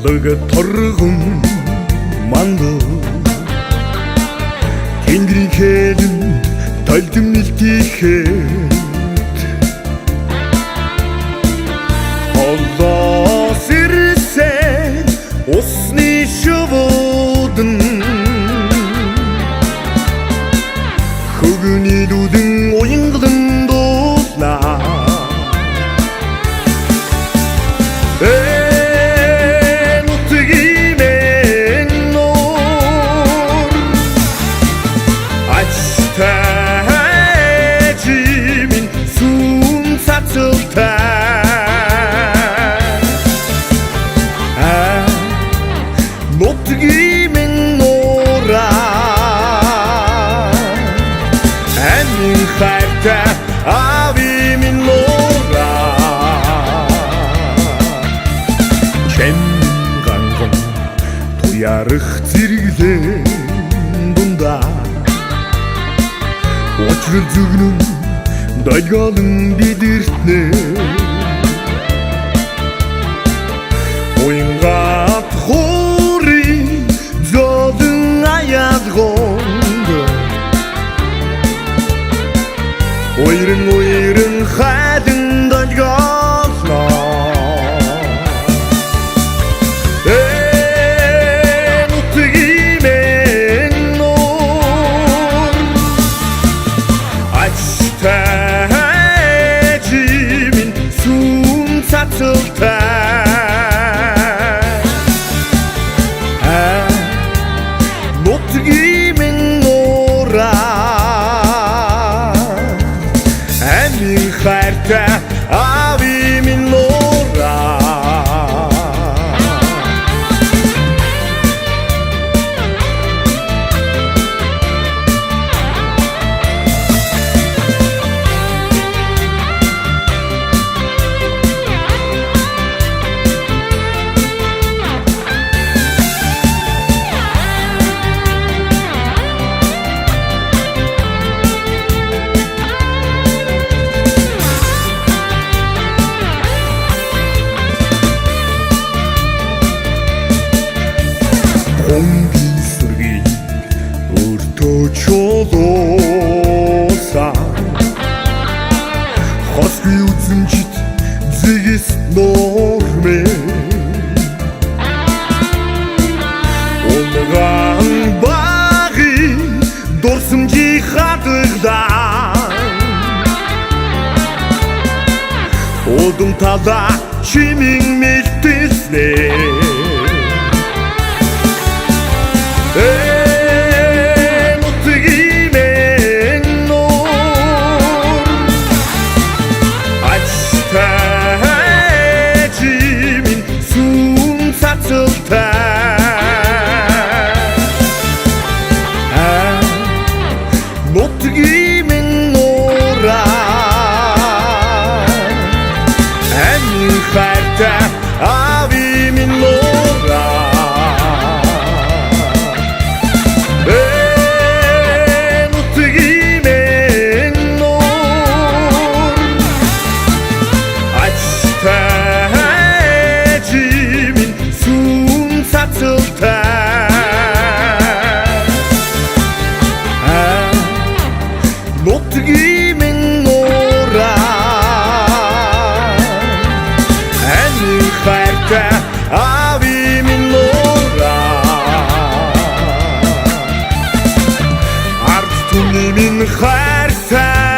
алыг торгон манду Тэнгэрийн хэлэн толдом нэлтийхэд Олоос ирсэн усны шувуудан Хөгний дүүдэн уянгалан дуулнаа Ави минь нора Чэнгангон туярах зэрэглэн дунда Учрал зүгнэн долгиолн бидэртнэ Уянгат хури золон аядгонд Уйрын хайдан дожгоолно нутгиймэн нуур Ачтай жимин сүм цацалтай нутгиймэн нуура Хайртай ави минь нора Хонгийн сүргийг өөртөө чулуусан Хосгүй үзэмжит зэгээс нормэ Унган баги дурсамжи хадагдан Удам тала чимин мэлтэснэ нутгиймэн нуур Ачтай жимин сүм цацалтай нутгиймэн нуура Амин хайртай ави минь нуура нутгиймэн нуура Амин хайртай ави минь нуура Ард түмний минь хайртай